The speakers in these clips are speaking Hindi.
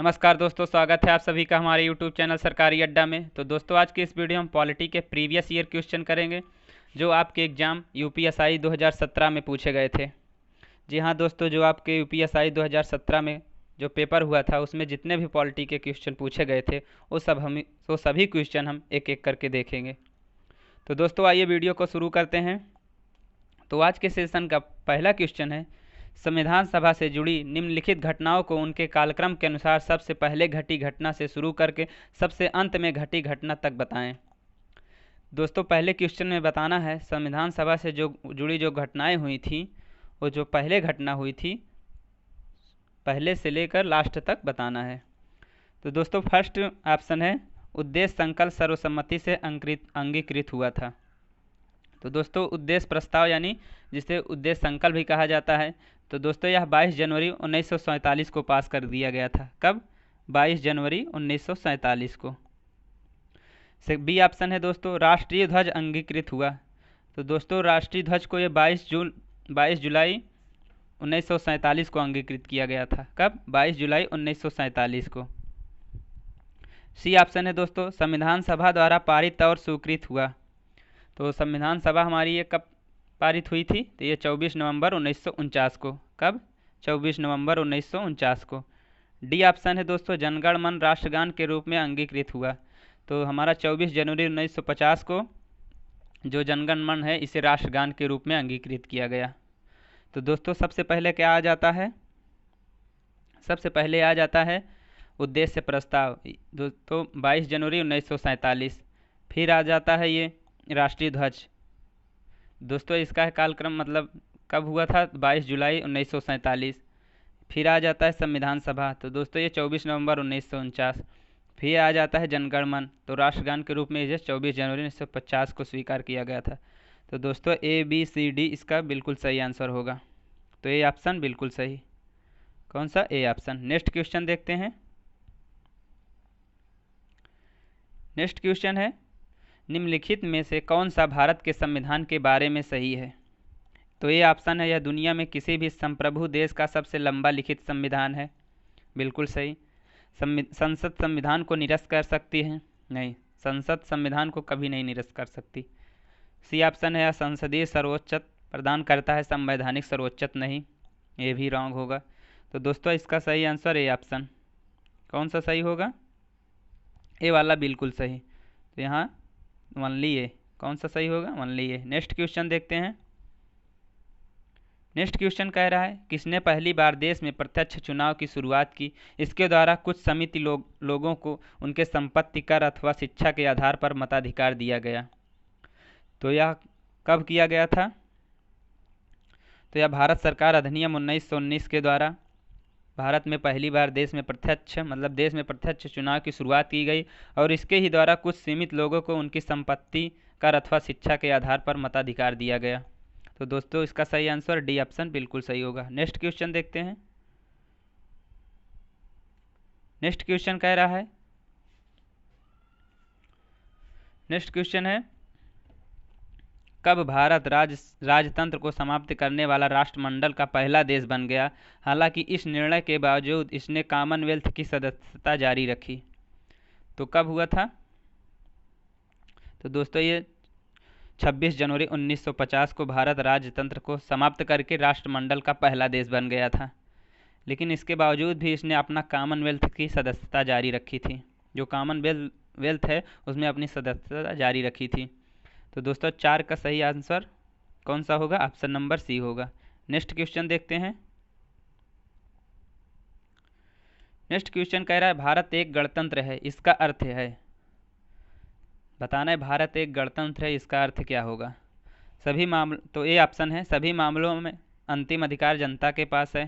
नमस्कार दोस्तों, स्वागत है आप सभी का हमारे YouTube चैनल सरकारी अड्डा में। तो दोस्तों, आज की इस वीडियो में पॉलिटी के प्रीवियस ईयर क्वेश्चन करेंगे जो आपके एग्ज़ाम यूपीएसआई 2017 में पूछे गए थे। जी हाँ दोस्तों, जो आपके यूपीएसआई 2017 में जो पेपर हुआ था उसमें जितने भी पॉलिटी के क्वेश्चन पूछे गए थे वो सभी क्वेश्चन हम एक एक करके देखेंगे। तो दोस्तों, आइए वीडियो को शुरू करते हैं। तो आज के सेशन का पहला क्वेश्चन है, संविधान सभा से जुड़ी निम्नलिखित घटनाओं को उनके कालक्रम के अनुसार सबसे पहले घटी घटना से शुरू करके सबसे अंत में घटी घटना तक बताएं। दोस्तों, पहले क्वेश्चन में बताना है संविधान सभा से जो जुड़ी जो घटनाएं हुई थी वो जो पहले घटना हुई थी पहले से लेकर लास्ट तक बताना है। तो दोस्तों, फर्स्ट ऑप्शन है उद्देश्य संकल्प सर्वसम्मति से अंगीकृत हुआ था। तो दोस्तों, उद्देश्य प्रस्ताव यानी जिसे उद्देश्य संकल्प भी कहा जाता है, तो दोस्तों यह 22 जनवरी 1947 को पास कर दिया गया था। कब? 22 जनवरी 1947 को। बी ऑप्शन है दोस्तों राष्ट्रीय ध्वज अंगीकृत हुआ। तो दोस्तों, राष्ट्रीय ध्वज को ये 22 जुलाई 1947 को अंगीकृत किया गया था। कब? 22 जुलाई 1947 को। सी ऑप्शन है दोस्तों संविधान सभा द्वारा पारित और स्वीकृत हुआ। तो संविधान सभा हमारी ये कब पारित हुई थी? तो ये 24 नवंबर 1949 को। कब? 24 नवंबर 1949 को। डी ऑप्शन है दोस्तों जनगण मन राष्ट्रगान के रूप में अंगीकृत हुआ। तो हमारा 24 जनवरी 1950 को जो जनगण मन है इसे राष्ट्रगान के रूप में अंगीकृत किया गया। तो दोस्तों, सबसे पहले क्या आ जाता है? सबसे पहले आ जाता है उद्देश्य प्रस्ताव, दोस्तों 22 जनवरी 1947। फिर आ जाता है ये राष्ट्रीय ध्वज। दोस्तों, इसका कालक्रम मतलब कब हुआ था? 22 जुलाई 1947। फिर आ जाता है संविधान सभा, तो दोस्तों ये 24 नवंबर 1949। फिर आ जाता है जनगण मन, तो राष्ट्रगान के रूप में इसे 24 जनवरी 1950 को स्वीकार किया गया था। तो दोस्तों ए बी सी डी इसका बिल्कुल सही आंसर होगा। तो ए ऑप्शन बिल्कुल सही। कौन सा? A option. नेक्स्ट क्वेश्चन देखते हैं। नेक्स्ट क्वेश्चन है निम्नलिखित में से कौन सा भारत के संविधान के बारे में सही है? तो ये ऑप्शन है यह दुनिया में किसी भी संप्रभु देश का सबसे लंबा लिखित संविधान है। बिल्कुल सही। संसद संविधान को निरस्त कर सकती है? नहीं, संसद संविधान को कभी नहीं निरस्त कर सकती। सी ऑप्शन है यह संसदीय सर्वोच्चत प्रदान करता है, संवैधानिक सर्वोच्चत नहीं। ये भी रॉन्ग होगा। तो दोस्तों, इसका सही आंसर ए ऑप्शन। कौन सा सही होगा? ए वाला बिल्कुल सही। तो यहाँ ओनली ए। कौन सा सही होगा? ओनली ए। नेक्स्ट क्वेश्चन देखते हैं। नेक्स्ट क्वेश्चन कह रहा है किसने पहली बार देश में प्रत्यक्ष चुनाव की शुरुआत की? इसके द्वारा कुछ समिति लोगों को उनके संपत्ति कर अथवा शिक्षा के आधार पर मताधिकार दिया गया। तो यह कब किया गया था? तो यह भारत सरकार अधिनियम 1919 के द्वारा भारत में पहली बार देश में प्रत्यक्ष चुनाव की शुरुआत की गई और इसके ही द्वारा कुछ सीमित लोगों को उनकी संपत्ति कर अथवा शिक्षा के आधार पर मताधिकार दिया गया। तो दोस्तों, इसका सही आंसर डी ऑप्शन बिल्कुल सही होगा। नेक्स्ट क्वेश्चन देखते हैं। नेक्स्ट क्वेश्चन कह रहा है नेक्स्ट क्वेश्चन है कब भारत राजतंत्र को समाप्त करने वाला राष्ट्रमंडल का पहला देश बन गया? हालांकि इस निर्णय के बावजूद इसने कॉमनवेल्थ की सदस्यता जारी रखी। तो कब हुआ था? तो दोस्तों, ये 26 जनवरी 1950 को भारत राजतंत्र को समाप्त करके राष्ट्रमंडल का पहला देश बन गया था। लेकिन इसके बावजूद भी इसने अपना कॉमनवेल्थ की सदस्यता जारी रखी थी। जो कॉमनवेल्थ है उसमें अपनी सदस्यता जारी रखी थी। तो दोस्तों, 4 का सही आंसर कौन सा होगा? ऑप्शन नंबर सी होगा। नेक्स्ट क्वेश्चन देखते हैं। नेक्स्ट क्वेश्चन कह रहा है भारत एक गणतंत्र है, इसका अर्थ है? बताना है भारत एक गणतंत्र है, इसका अर्थ क्या होगा? तो ए ऑप्शन है सभी मामलों में अंतिम अधिकार जनता के पास है।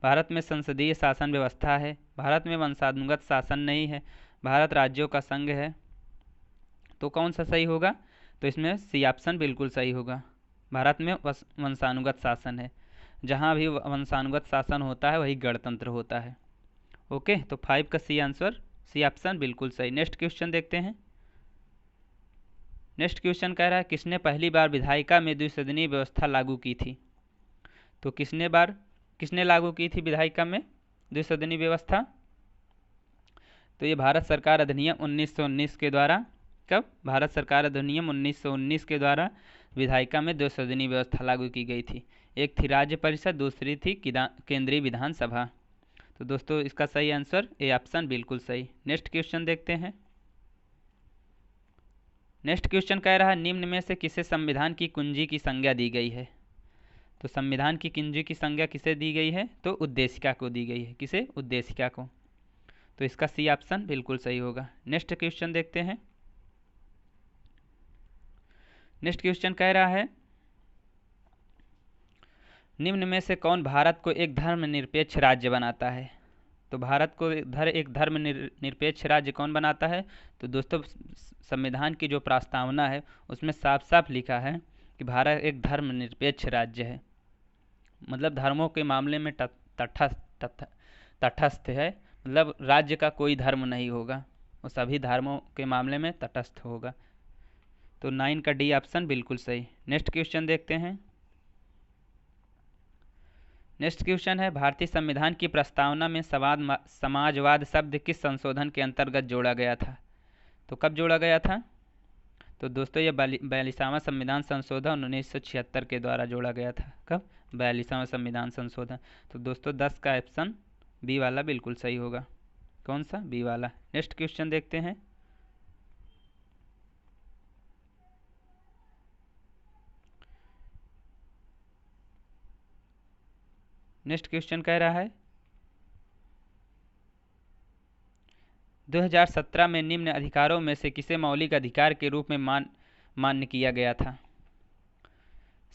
भारत में संसदीय शासन व्यवस्था है। भारत में वंशानुगत शासन नहीं है। भारत राज्यों का संघ है। तो कौन सा सही होगा? तो इसमें सी ऑप्शन बिल्कुल सही होगा। भारत में वंशानुगत शासन है। जहाँ भी वंशानुगत शासन होता है वही गणतंत्र होता है। ओके, तो 5 का सी आंसर, सी ऑप्शन बिल्कुल सही। नेक्स्ट क्वेश्चन देखते हैं। नेक्स्ट क्वेश्चन कह रहा है किसने पहली बार विधायिका में द्विसदनीय व्यवस्था लागू की थी? तो किसने लागू की थी विधायिका में द्विसदनीय व्यवस्था? तो ये भारत सरकार अधिनियम 1919 के द्वारा, कब? भारत सरकार अधिनियम 1919 के द्वारा विधायिका में 2 सदनीय व्यवस्था लागू की गई थी। एक थी राज्य परिषद, दूसरी थी केंद्रीय विधानसभा। तो दोस्तों इसका सही आंसर ए ऑप्शन बिल्कुल सही। नेक्स्ट क्वेश्चन देखते हैं। नेक्स्ट क्वेश्चन कह रहा है निम्न में से किसे संविधान की कुंजी की संज्ञा दी गई है? तो संविधान की कुंजी की संज्ञा किसे दी गई है? तो उद्देशिका को दी गई है। किसे? उद्देशिका को। तो इसका सी ऑप्शन बिल्कुल सही होगा। नेक्स्ट क्वेश्चन देखते हैं। नेक्स्ट क्वेश्चन कह रहा है निम्न में से कौन भारत को एक धर्मनिरपेक्ष राज्य बनाता है? तो भारत को एक धर्मनिरपेक्ष राज्य कौन बनाता है? तो दोस्तों संविधान की जो प्रस्तावना है उसमें साफ साफ लिखा है कि भारत एक धर्मनिरपेक्ष राज्य है, मतलब धर्मों के मामले में तटस्थ है, मतलब राज्य का कोई धर्म नहीं होगा, वो सभी धर्मों के मामले में तटस्थ होगा। तो 9 का डी ऑप्शन बिल्कुल सही। नेक्स्ट क्वेश्चन देखते हैं। नेक्स्ट क्वेश्चन है भारतीय संविधान की प्रस्तावना में समाजवाद शब्द किस संशोधन के अंतर्गत जोड़ा गया था? तो कब जोड़ा गया था? तो दोस्तों ये 42वां संविधान संशोधन 1976 के द्वारा जोड़ा गया था। कब? 42वां संविधान संशोधन। तो दोस्तों 10 का ऑप्शन बी वाला बिल्कुल सही होगा। कौन सा? बी वाला। नेक्स्ट क्वेश्चन देखते हैं। नेक्स्ट क्वेश्चन कह रहा है 2017 में निम्न अधिकारों में से किसे मौलिक अधिकार के रूप में मान्य किया गया था?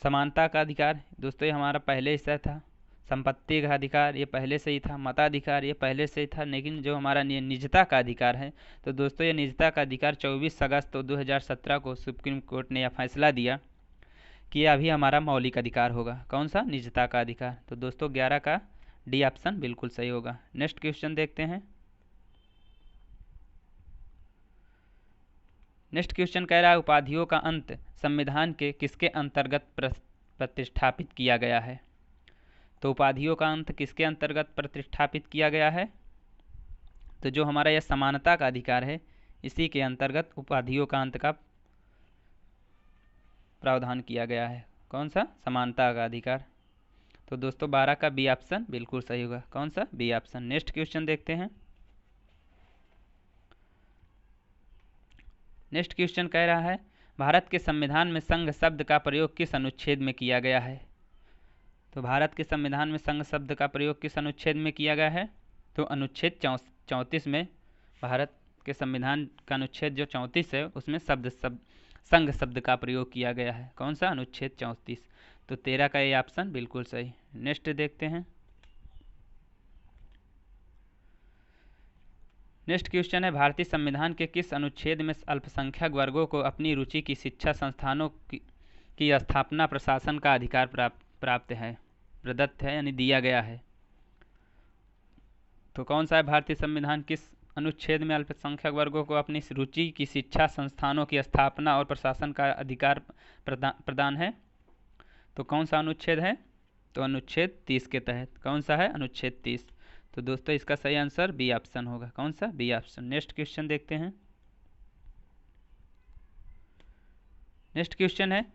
समानता का अधिकार, दोस्तों ये हमारा पहले हिस्सा था। संपत्ति का अधिकार ये पहले से ही था। मताधिकार ये पहले से ही था। लेकिन जो हमारा निजता का अधिकार है, तो दोस्तों ये निजता का अधिकार 24 अगस्त 2017 को सुप्रीम कोर्ट ने यह फैसला दिया कि यह अभी हमारा मौलिक अधिकार होगा। कौन सा? निजता का अधिकार। तो दोस्तों 11 का डी ऑप्शन बिल्कुल सही होगा। नेक्स्ट क्वेश्चन देखते हैं। नेक्स्ट क्वेश्चन कह रहा है उपाधियों का अंत संविधान के किसके अंतर्गत प्रतिष्ठापित किया गया है? तो उपाधियों का अंत किसके अंतर्गत प्रतिष्ठापित किया गया है? तो जो हमारा यह समानता का अधिकार है इसी के अंतर्गत उपाधियों का अंत का प्रावधान किया गया है। कौन सा? समानता का अधिकार। तो दोस्तों 12 का बी ऑप्शन बिल्कुल सही होगा। कौन सा? B option. नेक्स्ट क्वेश्चन देखते हैं। नेक्स्ट क्वेश्चन कह रहा है भारत के संविधान में संघ शब्द का प्रयोग किस अनुच्छेद में किया गया है? तो भारत के संविधान में संघ शब्द का प्रयोग किस अनुच्छेद में किया गया है? तो अनुच्छेद 34 में भारत के संविधान का अनुच्छेद जो 34 है उसमें संघ शब्द का प्रयोग किया गया है। कौन सा? अनुच्छेद 34। तो 13 का ये ऑप्शन बिल्कुल सही। नेक्स्ट देखते हैं। नेक्स्ट क्वेश्चन है भारतीय संविधान के किस अनुच्छेद में अल्पसंख्यक वर्गों को अपनी रुचि की शिक्षा संस्थानों की स्थापना प्रशासन का अधिकार प्राप्त है, प्रदत्त है, यानी दिया गया है? तो कौन सा है भारतीय संविधान किस अनुच्छेद में अल्पसंख्यक वर्गों को अपनी रुचि की शिक्षा संस्थानों की स्थापना और प्रशासन का अधिकार प्रदान है? तो कौन सा अनुच्छेद है? तो अनुच्छेद 30 के तहत। कौन सा है? अनुच्छेद 30। तो दोस्तों इसका सही आंसर बी ऑप्शन होगा। कौन सा? B option. नेक्स्ट क्वेश्चन देखते हैं। नेक्स्ट क्वेश्चन है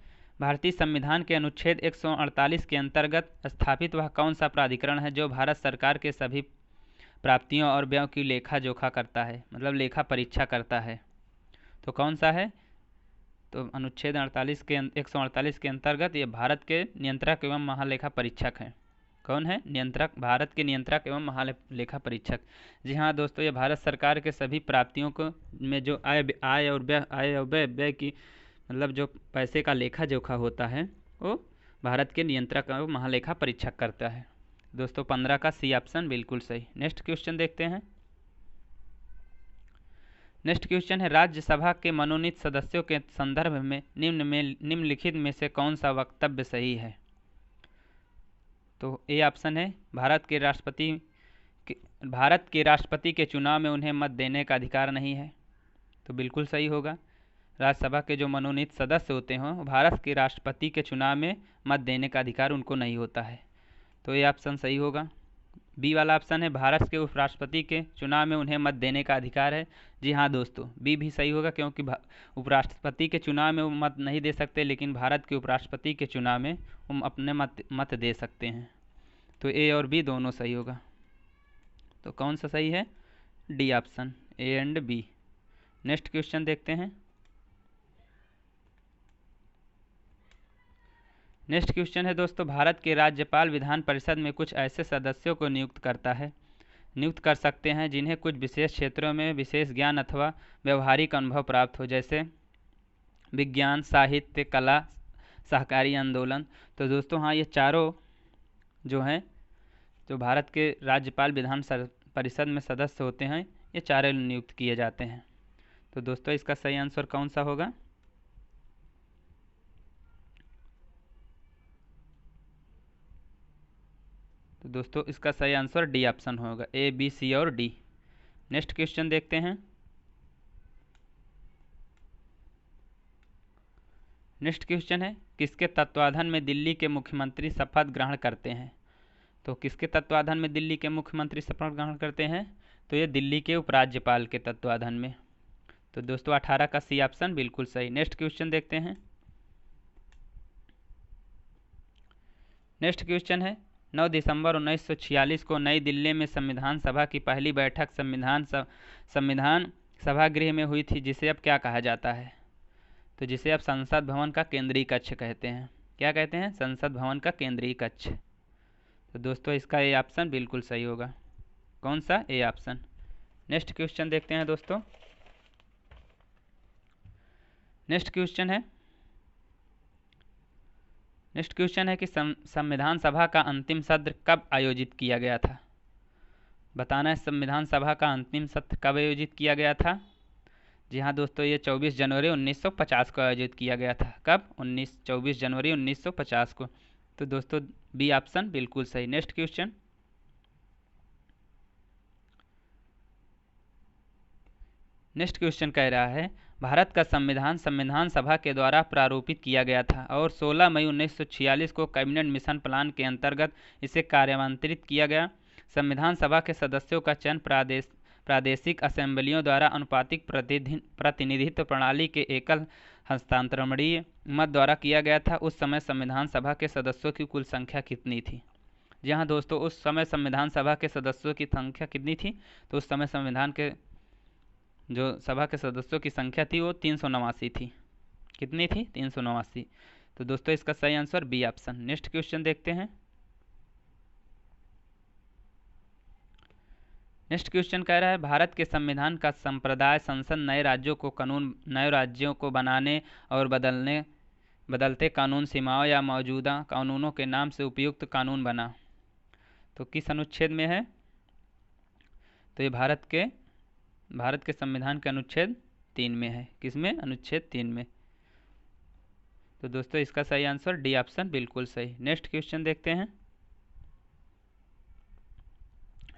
भारतीय संविधान के अनुच्छेद 148 के अंतर्गत स्थापित वह कौन सा प्राधिकरण है जो भारत सरकार के सभी प्राप्तियों और व्ययों की लेखा जोखा करता है, मतलब लेखा परीक्षा करता है? तो कौन सा है? तो अनुच्छेद 148 के अंतर्गत ये भारत के नियंत्रक एवं महालेखा परीक्षक हैं। कौन है? नियंत्रक, भारत के नियंत्रक एवं महालेखा परीक्षक। जी हाँ दोस्तों, ये भारत सरकार के सभी प्राप्तियों को में जो आय और व्यय की, मतलब जो पैसे का लेखा जोखा होता है वो भारत के नियंत्रक एवं महालेखा परीक्षक करता है। दोस्तों 15 का सी ऑप्शन बिल्कुल सही। नेक्स्ट क्वेश्चन देखते हैं। नेक्स्ट क्वेश्चन है राज्यसभा के मनोनीत सदस्यों के संदर्भ में निम्नलिखित में से कौन सा वक्तव्य सही है? तो ए ऑप्शन है भारत के राष्ट्रपति के चुनाव में उन्हें मत देने का अधिकार नहीं है। तो बिल्कुल सही होगा। राज्यसभा के जो मनोनीत सदस्य होते हैं भारत के राष्ट्रपति के चुनाव में मत देने का अधिकार उनको नहीं होता है। तो ये ऑप्शन सही होगा। बी वाला ऑप्शन है भारत के उपराष्ट्रपति के चुनाव में उन्हें मत देने का अधिकार है। जी हाँ दोस्तों, बी भी सही होगा, क्योंकि उपराष्ट्रपति के चुनाव में वो मत नहीं दे सकते, लेकिन भारत के उपराष्ट्रपति के चुनाव में वो अपने मत दे सकते हैं। तो ए और बी दोनों सही होगा। तो कौन सा सही है? D option, A and B. Next question देखते हैं। नेक्स्ट क्वेश्चन है दोस्तों, भारत के राज्यपाल विधान परिषद में कुछ ऐसे सदस्यों को नियुक्त कर सकते हैं जिन्हें कुछ विशेष क्षेत्रों में विशेष ज्ञान अथवा व्यवहारिक अनुभव प्राप्त हो, जैसे विज्ञान, साहित्य, कला, सहकारी आंदोलन। तो दोस्तों हाँ, ये चारों जो हैं, जो भारत के राज्यपाल विधान परिषद में सदस्य होते हैं, ये चारों नियुक्त किए जाते हैं। तो दोस्तों इसका सही आंसर कौन सा होगा? तो दोस्तों इसका सही आंसर डी ऑप्शन होगा, ए, बी, सी और डी। नेक्स्ट क्वेश्चन देखते हैं। नेक्स्ट क्वेश्चन है, किसके तत्वाधान में दिल्ली के मुख्यमंत्री शपथ ग्रहण करते हैं? तो किसके तत्वाधान में दिल्ली के मुख्यमंत्री शपथ ग्रहण करते हैं? तो ये दिल्ली के उपराज्यपाल के तत्वाधान में। तो दोस्तों 18 का सी ऑप्शन बिल्कुल सही। नेक्स्ट क्वेश्चन देखते हैं। नेक्स्ट क्वेश्चन है, 9 दिसंबर 1946 को नई दिल्ली में संविधान सभा की पहली बैठक संविधान सभागृह में हुई थी, जिसे अब क्या कहा जाता है? तो जिसे अब संसद भवन का केंद्रीय कक्ष कहते हैं। क्या कहते हैं? संसद भवन का केंद्रीय कक्ष। तो दोस्तों इसका ए ऑप्शन बिल्कुल सही होगा। कौन सा? A option. नेक्स्ट क्वेश्चन देखते हैं दोस्तों। नेक्स्ट क्वेश्चन है कि संविधान सभा का अंतिम सत्र कब आयोजित किया गया था? बताना है संविधान सभा का अंतिम सत्र कब आयोजित किया गया था। जी हाँ दोस्तों, ये 24 जनवरी 1950 को आयोजित किया गया था। कब? 24 जनवरी 1950 को। तो दोस्तों बी ऑप्शन बिल्कुल सही। Next question. नेक्स्ट क्वेश्चन कह रहा है, भारत का संविधान सभा के द्वारा प्रारूपित किया गया था और 16 मई 1946 को कैबिनेट मिशन प्लान के अंतर्गत इसे कार्यान्वित किया गया। संविधान सभा के सदस्यों का चयन प्रादेशिक असेंबलियों द्वारा अनुपातिक प्रतिनिधित्व प्रणाली के एकल हस्तांतरणीय मत द्वारा किया गया था। उस समय संविधान सभा के सदस्यों की कुल संख्या कितनी थी? जी हाँ दोस्तों, उस समय संविधान सभा के सदस्यों की संख्या कितनी थी? तो उस समय संविधान के जो सभा के सदस्यों की संख्या थी वो 389 थी। कितनी थी? 389। तो दोस्तों इसका सही answer B option. Next question देखते हैं। नेक्स्ट क्वेश्चन कह रहा है, भारत के संविधान का संप्रदाय संसद नए राज्यों को बनाने और बदलते कानून सीमाओं या मौजूदा कानूनों के नाम से उपयुक्त कानून बना। तो किस अनुच्छेद में है? तो ये भारत के संविधान के अनुच्छेद 3 में है। किसमें? अनुच्छेद 3 में। तो दोस्तों इसका सही आंसर डी ऑप्शन बिल्कुल सही। नेक्स्ट क्वेश्चन देखते हैं।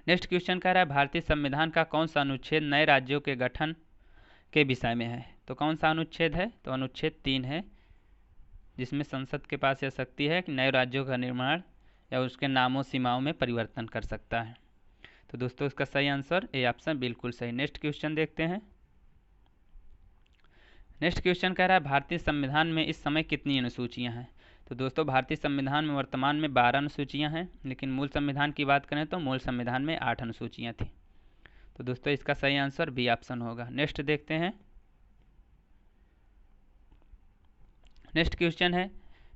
नेक्स्ट क्वेश्चन कह रहा है, भारतीय संविधान का कौन सा अनुच्छेद नए राज्यों के गठन के विषय में है? तो कौन सा अनुच्छेद है? तो अनुच्छेद 3 है, जिसमें संसद के पास यह शक्ति है कि नए राज्यों का निर्माण या उसके नामों सीमाओं में परिवर्तन कर सकता है। तो दोस्तों इसका सही आंसर ए ऑप्शन बिल्कुल सही। नेक्स्ट क्वेश्चन देखते हैं। नेक्स्ट क्वेश्चन कह रहा है, भारतीय संविधान में इस समय कितनी अनुसूचियां हैं? तो दोस्तों भारतीय संविधान में वर्तमान में 12 अनुसूचियां हैं, लेकिन मूल संविधान की बात करें तो मूल संविधान में 8 अनुसूचियां थी। तो दोस्तों इसका सही आंसर बी ऑप्शन होगा। नेक्स्ट देखते हैं। नेक्स्ट क्वेश्चन है,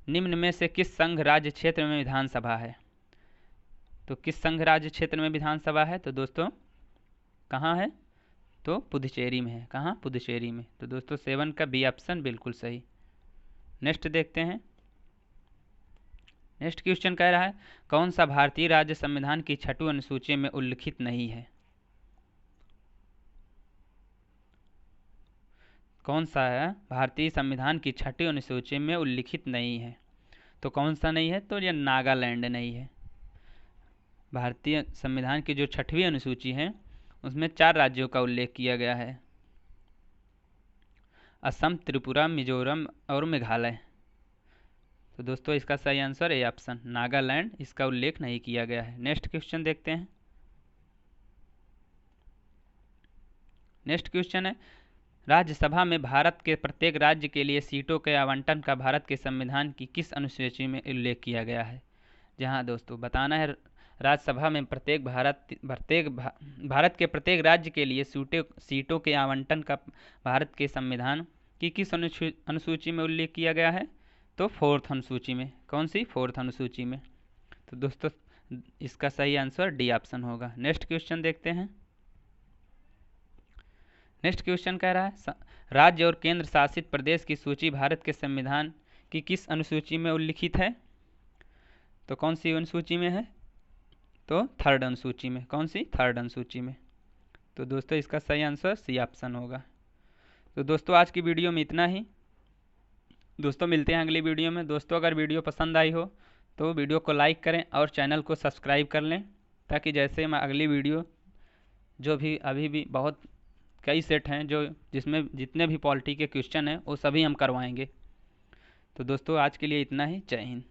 निम्न में से किस संघ राज्य क्षेत्र में विधानसभा है? तो किस संघ राज्य क्षेत्र में विधानसभा है? तो दोस्तों कहाँ है? तो पुदुचेरी में है। कहाँ? पुदुचेरी में। तो दोस्तों 7 का बी ऑप्शन बिल्कुल सही। नेक्स्ट देखते हैं। नेक्स्ट क्वेश्चन कह रहा है, कौन सा भारतीय राज्य संविधान की 6वीं अनुसूची में उल्लिखित नहीं है? कौन सा है भारतीय संविधान की 6वीं अनुसूची में उल्लिखित नहीं है? तो कौन सा नहीं है? तो यह नागालैंड नहीं है। भारतीय संविधान की जो 6वीं अनुसूची है उसमें 4 राज्यों का उल्लेख किया गया है, असम, त्रिपुरा, मिजोरम और मेघालय। तो दोस्तों इसका सही आंसर ए ऑप्शन नागालैंड, इसका उल्लेख नहीं किया गया है। नेक्स्ट क्वेश्चन देखते हैं। नेक्स्ट क्वेश्चन है, राज्यसभा में भारत के प्रत्येक राज्य के लिए सीटों के आवंटन का भारत के संविधान की किस अनुसूची में उल्लेख किया गया है। जहां दोस्तों बताना है, राज्यसभा में भारत के प्रत्येक राज्य के लिए सीटों के आवंटन का भारत के संविधान की किस अनुसूची में उल्लेख किया गया है। तो फोर्थ अनुसूची में। कौन सी? फोर्थ अनुसूची में। तो दोस्तों इसका सही आंसर डी ऑप्शन होगा। नेक्स्ट क्वेश्चन देखते हैं। नेक्स्ट क्वेश्चन कह रहा है, राज्य और केंद्र शासित प्रदेश की सूची भारत के संविधान की किस अनुसूची में उल्लिखित है। तो कौन सी अनुसूची में है? तो थर्ड अनुसूची में। कौन सी? थर्ड अनुसूची में। तो दोस्तों इसका सही आंसर सी ऑप्शन होगा। तो दोस्तों आज की वीडियो में इतना ही। दोस्तों मिलते हैं अगली वीडियो में। दोस्तों अगर वीडियो पसंद आई हो तो वीडियो को लाइक करें और चैनल को सब्सक्राइब कर लें, ताकि जैसे मैं अगली वीडियो जो भी अभी भी बहुत कई सेट हैं जो जिसमें जितने भी पॉलिटी के क्वेश्चन हैं वो सभी हम करवाएंगे। तो दोस्तों आज के लिए इतना ही। जय हिंद।